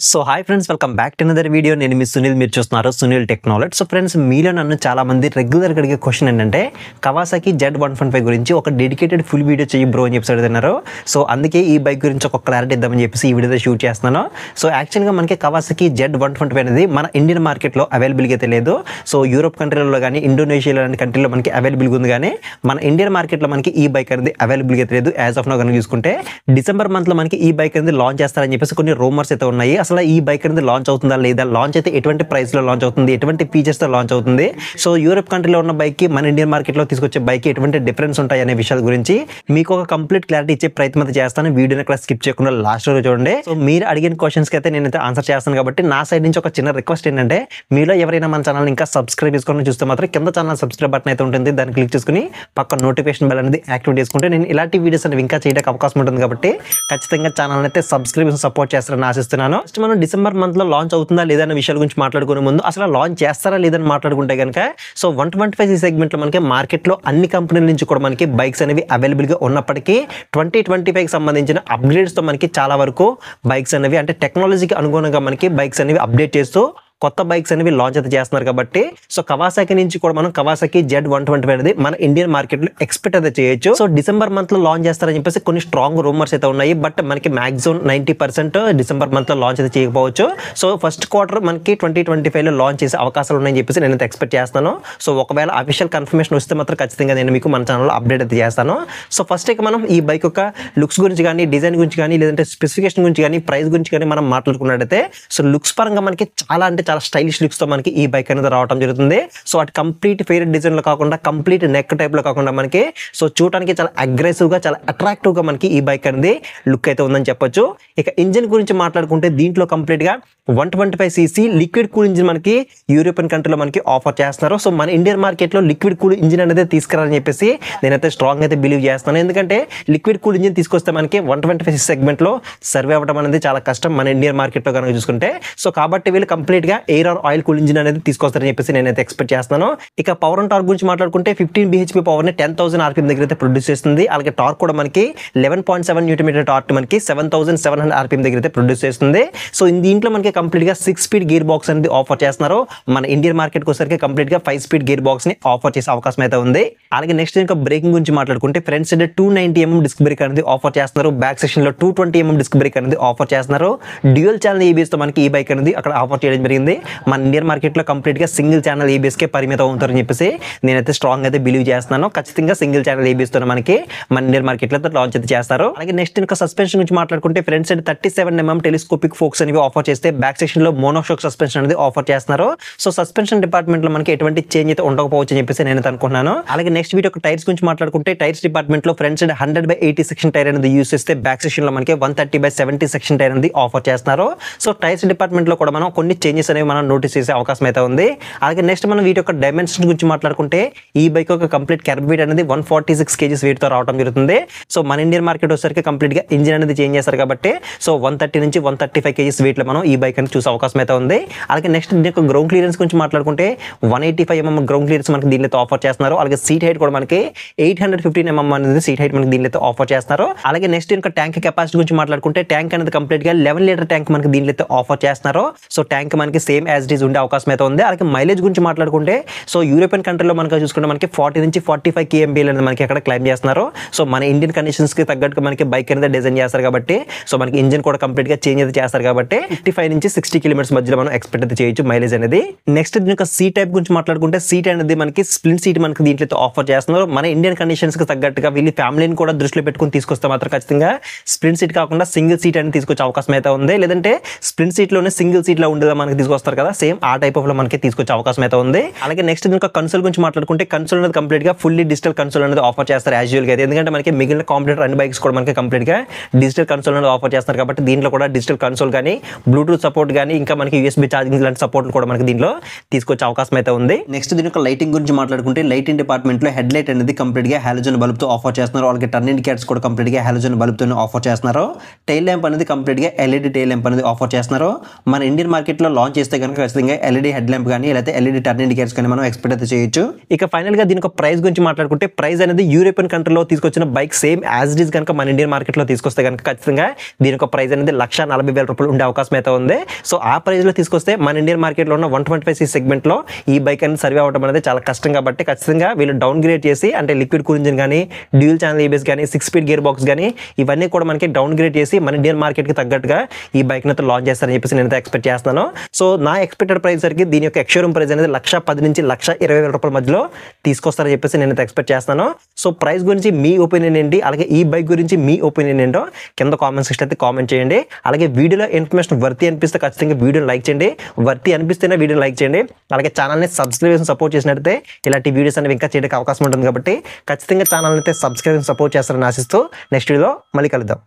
So hi friends, welcome back to another video. నేను మీ సునీల్, మీరు చూస్తున్నారు సునీల్ టెక్నాలజీ. సో ఫ్రెండ్స్, మీలో నన్ను చాలా మంది రెగ్యులర్గా అడిగే క్వశ్చన్ ఏంటంటే కవాసాకి Z125 గురించి ఒక డెడికేటెడ్ ఫుల్ వీడియో చేయి బ్రో అని చెప్పి అడుగుతున్నారు. సో అందుకే ఈ బైక్ గురించి ఒక క్లారిటీ ఇద్దామని చెప్పేసి ఈ వీడియోలో షూట్ చేస్తున్నాను. సో యాక్చువల్గా మనకి కవాసాకి Z125 అనేది మన ఇండియన్ మార్కెట్లో అవైలబుల్గా అయితే లేదు. సో యూరోప్ కంట్రీలలో కానీ ఇండోనేషియా లాంటి కంట్రీలో మనకి అవైలబుల్గా ఉంది, కానీ మన ఇండియన్ మార్కెట్లో మనకి ఈ బైక్ అనేది అవైలబుల్గా అయితే లేదు. యాజ్ ఆఫ్ నో కనుక చూసుకుంటే డిసెంబర్ మంత్లో మనకి ఈ బైక్ అనేది లాంచ్ చేస్తారని చెప్పేసి కొన్ని రూమర్స్ అయితే ఉన్నాయి. అసలు ఈ బైక్ అనేది లాంచ్ అవుతుందా లేదా, లాంచ్ అయితే ఎటువంటి ప్రైస్ లో లాంచ్ అవుతుంది, ఎటువంటి ఫీచర్స్ తో లాంచ్ అవుతుంది, సో యూరోప్ కంట్రీలో ఉన్న బైక్ కి మన ఇండియన్ మార్కెట్ లో తీసుకొచ్చే బైక్ కి ఎటువంటి డిఫరెన్స్ ఉంటాయి అనే విషయాల గురించి మీకు ఒక కంప్లీట్ క్లారిటీ ఇచ్చే ప్రయత్నం అయితే చేస్తాను. వీడియోని ఇక్కడ స్కిప్ చేయకుండా లాస్ట్ వరకు చూడండి. సో మీరు అడిగిన క్వశ్చన్స్ కి అయితే నేనైతే ఆన్సర్ చేస్తాను. కాబట్టి నా సైడ్ నుంచి ఒక చిన్న రిక్వెస్ట్ ఏంటంటే, మీలో ఎవరైనా మన ఛానల్ ఇంకా సబ్స్క్రైబ్ చేసుకొని చూస్తే మాత్రం కింద ఛానల్ సబ్స్క్రైబ్ బటన్ అయితే ఉంటుంది, దాన్ని క్లిక్ చేసుకుని పక్కన నోటిఫికేషన్ బెల్ అనేది యాక్టివేట్ చేసుకుంటే నేను ఇలాంటి వీడియోస్ అనేవి ఇంకా చేయడానికి అవకాశం ఉంటుంది. కాబట్టి ఖచ్చితంగా ఛానల్ అయితే సబ్స్క్రైబ్ సపోర్ట్ చేస్తారని ఆశిస్తున్నాను. ఫస్ట్ మనం డిసెంబర్ మంత్ లో లాంచ్ అవుతుందా లేదా అనే విషయాల గురించి మాట్లాడుకునే ముందు అసలు లాంచ్ చేస్తారా లేదని మాట్లాడుకుంటే కనుక, సో 125 సెగ్మెంట్ లో మనకి మార్కెట్ లో అన్ని కంపెనీల నుంచి కూడా మనకి బైక్స్ అనేవి అవైలబుల్ గా ఉన్నప్పటికీ 2025 సంబంధించిన అప్గ్రేడ్స్ తో మనకి చాలా వరకు బైక్స్ అనేవి అంటే టెక్నాలజీకి అనుగుణంగా మనకి బైక్స్ అనేవి అప్డేట్ చేస్తూ కొత్త బైక్స్ అనేవి లాంచ్ అయితే చేస్తున్నారు. కాబట్టి సో కవాసాకి నుంచి కూడా మనం కవాసాకి Z125 అనేది మన ఇండియన్ మార్కెట్ లో ఎక్స్పెక్ట్ అయితే చేయొచ్చు. సో డిసెంబర్ మంత్ లో లాంచ్ చేస్తారని చెప్పేసి కొన్ని స్ట్రాంగ్ రూమర్స్ అయితే ఉన్నాయి. బట్ మనకి మాక్సిమం 90% డిసెంబర్ మంత్ లో లాంచ్ అయితే చేయకపోవచ్చు. సో ఫస్ట్ క్వార్టర్ మనకి 2025 లో లాంచ్ చేసే అవకాశాలు ఉన్నాయని చెప్పేసి నేను ఎక్స్పెక్ట్ చేస్తాను. సో ఒకవేళ అఫీషియల్ కన్ఫర్మేషన్ వస్తే మాత్రం ఖచ్చితంగా నేను మీకు మన ఛానల్లో అప్డేట్ అయితే చేస్తాను. సో ఫస్ట్ ఇక మనం ఈ బైక్ యొక్క లుక్స్ గురించి కానీ, డిజైన్ గురించి కానీ, లేదంటే స్పెసిఫికేషన్ గురించి కానీ, ప్రైస్ గురించి కానీ మనం మాట్లాడుకున్నట్టయితే, సో లుక్స్ పరంగా మనకి చాలా స్టైలిష్ లుక్స్ తో మనకి ఈ బైక్ అనేది రావడం జరుగుతుంది. సో అటు కంప్లీట్ ఫెయిర్ డిజైన్ లో కాకుండా, కంప్లీట్ నెక్ టైప్ లో కాకుండా మనకి సో చూడడానికి చాలా అగ్రెసివ్ గా, చాలా అట్రాక్టివ్ గా మనకి ఈ బైక్ అనేది లుక్ అయితే ఉందని చెప్పొచ్చు. ఇక ఇంజిన్ గురించి మాట్లాడుకుంటే దీంట్లో కంప్లీట్ గా 125cc లిక్విడ్ కూల్ ఇంజిన్ మనకి యూరోపియన్ కంట్రీలో మనకి ఆఫర్ చేస్తున్నారు. సో మన ఇండియన్ మార్కెట్ లో లిక్విడ్ కూల్ ఇంజిన్ అనేది తీసుకురాలని చెప్పేసి నేనైతే స్ట్రాంగ్ అయితే బిలీవ్ చేస్తాను. ఎందుకంటే లిక్విడ్ కూల్ ఇంజిన్ తీసుకొస్తే మనకి 125cc సెగ్మెంట్ లో సర్వే అవ్వడం అనేది చాలా కష్టం మన ఇండియన్ మార్కెట్ లో కనుక చూసుకుంటే. సో కాబట్టి వీళ్ళు కంప్లీట్ గా air or oil cool engine అనేది తీసుకొస్తారని చెప్పేసి నేనైతే ఎక్స్పెక్ట్ చేస్తాను. ఇక పవర్ అండ్ టార్క్ గురించి మాట్లాడుకుంటే 15 bhp పవర్ ని 10,000 rpm దగ్గర అయితే ప్రొడ్యూస్ చేస్తుంది. అలాగే టార్క్ కూడా మనకి 11.7 Nm టార్క్ మనకి 7,700 rpm దగ్గర అయితే ప్రొడ్యూస్ చేస్తుంది. సో దీంట్లో మనకి కంప్లీట్ గా 6 స్పీడ్ గేర్ బాక్స్ అనేది ఆఫర్ చేస్తున్నారు. మన ఇండియన్ మార్కెట్ వచ్చేసరికి కంప్లీట్ గా 5 స్పీడ్ గేర్ బాక్స్ ని ఆఫర్ చేసే అవకాశం అయితే ఉంది. అలాగే నెక్స్ట్ ఇంకా బ్రేకింగ్ గురించి మాట్లాడుకుంటే front side 290mm disc brake అనేది ఆఫర్ చేస్తున్నారు. బ్యాక్ సెక్షన్ లో 220mm డిస్క్ బ్రేక్ అనేది ఆఫర్ చేస్తున్నారు. డ్యూయల్ ఛానల్ ఏబిఎస్ తో మనకి ఈ బైక్ అనేది అక్కడ ఆఫర్ చేయడం జరిగింది. మన ఇండియన్ మార్కెట్ లో కంప్లీట్ గా సింగిల్ ఛానల్ ఏబిఎస్ కే పరిమితం అవుతారని చెప్పేసి నేనైతే స్ట్రాంగ్ అయితే బిలీవ్ చేస్తున్నాను. ఖచ్చితంగా సింగిల్ ఛానల్ ఏబిఎస్ తో మనకి మన ఇండియన్ మార్కెట్ లో లాంచ్ అయితే చేస్తారు. అలాగే నెక్స్ట్ ఇంకా సస్పెన్షన్ గురించి మాట్లాడుకుంటే front side 37mm telescopic forks అనేవి ఆఫర్ చేస్తే, బ్యాక్ సెక్షన్ లో మోనోషాక్ సస్పెన్షన్ అనేది ఆఫర్ చేస్తున్నారు. సో సస్పెన్షన్ డిపార్ట్మెంట్ లో మనకి ఎటువంటి చేంజ్ అయితే ఉండకపోవచ్చు అని చెప్పేసి నేను అనుకుంటున్నాను. అలాగే నెక్స్ట్ వీడియో టైర్స్ గురించి మాట్లాడుకుంటే టైర్స్ డిపార్ట్మెంట్ లో ఫ్రంట్ సైడ్ 100/80 సెక్షన్ టైర్ అనేది యూస్ చేస్తే, బ్యాక్ సెక్షన్ లో మనకి 130/70 సెక్షన్ టైర్ అనేది ఆఫర్ చేస్తున్నారు. సో టైర్స్ డిపార్ట్మెంట్ లో కూడా మనం కొన్ని చేంజెస్ అనేవి మనం నోటీస్ చేసే అవకాశం అయితే ఉంది. అలాగే నెక్స్ట్ మనం వీటి యొక్క డైమెన్షన్ గురించి మాట్లాడుకుంటే ఈ బైక్ యొక్క కంప్లీట్ క్యాబ్ వెయిట్ అనేది 146 kgs వెయిట్ తో రావడం జరుగుతుంది. సో మన ఇండియన్ మార్కెట్ వచ్చేసరికి కంప్లీట్ గా ఇంజిన్ అనేది చేంజ్ చేస్తారు కాబట్టి సో 130 నుంచి 135 kgs వెయిట్ లో మనం ఈ బైక్ అనేది చూసే అవకాశం అయితే ఉంది. అలాగే నెక్స్ట్ దీని యొక్క గ్రౌండ్ క్లియరెన్స్ గురించి మాట్లాడుకుంటే 185mm గ్రౌండ్ క్లియరెన్స్ మనకి దీనిలో ఆఫర్ చేస్తున్నారు. అలాగే సీట్ హైట్ కూడా మనకి 815mm అనేది సీట్ హైట్ మనకి దీనిలో ఆఫర్ చేస్తున్నారు. అలాగే నెక్స్ట్ ఇంకా ట్యాంక్ కెపాసిటీ గురించి మాట్లాడుకుంటే ట్యాంక్ అనేది కంప్లీట్ గా 11 లీటర్ ట్యాంక్ మనకి దీనిలో ఆఫర్ చేస్తున్నారు. సో ట్యాంక్ మనకి సేమ్ యాజ్ ఇట్ ఈస్ ఉండే అవకాశం అయితే ఉంది. అలాగే మైలేజ్ గురించి మాట్లాడుకుంటే సో యూరోపియన్ కంట్రీలో మనకి చూసుకుంటే మనకి 40 నుంచి 45 kmph అనేది మనకి అక్కడ క్లైమ్ చేస్తున్నారు. సో మన ఇండియన్ కండిషన్స్ కి తగ్గట్టుగా మనకి బైక్ అనేది డిజైన్ చేస్తారు కాబట్టి సో మనకి ఇంజిన్ కూడా కంప్లీట్ గా చేంజ్ అయితే చేస్తారు కాబట్టి 55 నుంచి 60 km మధ్యలో మనం ఎక్స్పెక్ట్ అయితే చేయొచ్చు మైలేజ్ అనేది. నెక్స్ట్ దీనికి సీట్ టైప్ గురించి మాట్లాడుకుంటే సీట్ అనేది మనకి స్ప్లింట్ సీట్ మనకి దీంట్లో ఆఫర్ చేస్తున్నారు. మన ఇండియన్ కండిషన్స్ కి తగ్గట్టుగా వీళ్ళు ఫ్యామిలీని కూడా దృష్టిలో పెట్టుకుని తీసుకొస్తే మాత్రం ఖచ్చితంగా స్ప్లింట్ సీట్ కాకుండా సింగిల్ సీట్ అనేది తీసుకొచ్చే అవకాశం అయితే ఉంది. లేదంటే స్ప్లింట్ సీట్ లోనే సింగిల్ సీట్ లో ఉండేదా మనకి తీసుకొస్తారు కదా, సేమ్ ఆ టైప్ ఆఫ్ లో మనకి తీసుకొచ్చే అవకాశం అయితే ఉంది. అలాగే నెక్స్ట్ దీనికి కన్సోల్ గురించి మాట్లాడుకుంటే కన్సోల్ అనేది కంప్లీట్ గా ఫుల్లీ డిజిటల్ కన్సోల్ అనేది ఆఫర్ చేస్తారు యాజువల్ గా. ఎందుకంటే మనకి మిగిలిన కాంపిటేటర్ అన్ని బైక్స్ కూడా మనకి కంప్లీట్ గా డిజిటల్ కన్సోల్ అనేది ఆఫర్ చేస్తారు కాబట్టి దీంట్లో కూడా డిజిటల్ కన్సోల్ కానీ, బ్లూటూత్ సపోర్ట్ కానీ, ఇంకా మనకి USB ఛార్జింగ్ లాంటి సపోర్ట్ కూడా మనకి దీంట్లో తీసుకొచ్చే అవకాశం అయితే ఉంది. నెక్స్ట్ దీని యొక్క లైటింగ్ గురించి మాట్లాడుకుంటే లైటింగ్ డిపార్ట్మెంట్ లో హెడ్ లైట్ అనేది కంప్లీట్ గా హాలోజన్ బల్బ్ తో ఆఫర్ చేస్తున్నారు. అలాగే టర్న్ ఇండికేటర్స్ కూడా కంప్లీట్ గా హాలోజన్ బల్బ్ తో ఆఫర్ చేస్తున్నారు. టైల్ ల్యాంప్ అనేది కంప్లీట్ గా LED టైల్ ల్యాంప్ అనేది ఆఫర్ చేస్తున్నారు. మన ఇండియన్ మార్కెట్ లో లాంచ్ చేస్తే కనుక ఖచ్చితంగా ఎల్ఈడి హెడ్ ల్యాంప్ కానీ లేకపోతే ఎల్ఈడి టర్న్ ఇండికేటర్స్ కానీ మనం ఎక్స్పెక్ట్ అయితే చేయొచ్చు. ఇక ఫైనల్ గా దీని ప్రైస్ గురించి మాట్లాడుకుంటే ప్రైస్ అనేది యూరోపియన్ కంట్రీలో తీసుకొచ్చిన bike same as it is కనుక మన ఇండియన్ మార్కెట్లో తీసుకొస్తే కనుక ఖచ్చితంగా దీని ప్రైస్ అనేది 1,40,000 రూపాయలు ఉండే అవకాశం అయితే ఉంది. సో ఆ ప్రైస్ లో తీసుకొస్తే మన ఇండియన్ మార్కెట్లో ఉన్న 125cc సెగ్మెంట్ లో ఈ బైక్ అనేది సర్వే అవడం అనేది చాలా కష్టం. కాబట్టి ఖచ్చితంగా వీళ్ళు డౌన్ గ్రేడ్ చేసి అంటే లిక్విడ్ కూల్ ఇంజిన్ కానీ డ్యూయల్ ఛానల్ ఏబిఎస్ కానీ 6-speed గేర్ బాక్స్ కానీ ఇవన్నీ కూడా మనకి డౌన్ గ్రేడ్ చేసి మన ఇండియన్ మార్కెట్ కి తగ్గట్టుగా ఈ బైక్ ని లాంచ్ చేస్తారని చెప్పేసి నేను ఎక్స్పెక్ట్ చేస్తున్నాను. సో నా ఎక్స్పెక్టెడ్ ప్రైస్ సరికి దీని యొక్క ఎక్స్షోరూమ్ ప్రైస్ అనేది 1,10,000 నుంచి 1,20,000 రూపాయల మధ్యలో తీసుకొస్తారని చెప్పేసి నేను ఎక్స్పెక్ట్ చేస్తాను. సో ప్రైస్ గురించి మీ ఒపీనియన్ ఏంటి, అలాగే ఈ బైక్ గురించి మీ ఒపీనియన్ ఏంటో కింద కామెంట్ సెక్షన్ అయితే కామెంట్ చేయండి. అలాగే వీడియోలో ఇన్ఫర్మేషన్ వర్తి అనిపిస్తే ఖచ్చితంగా వీడియోని లైక్ చేయండి. వర్తి అనిపిస్తేనే వీడియోని లైక్ చేయండి. అలాగే ఛానల్ని సబ్స్క్రైబ్ చేసి సపోర్ట్ చేసినట్లయితే ఇలాంటి వీడియోస్ అనేవి ఇంకా చేయడానికి అవకాశం ఉంటుంది. కాబట్టి ఖచ్చితంగా ఛానల్ని అయితే సబ్స్క్రైబ్ సపోర్ట్ చేస్తారని ఆశిస్తూ నెక్స్ట్ వీడియోలో మళ్ళీ కలుద్దాం.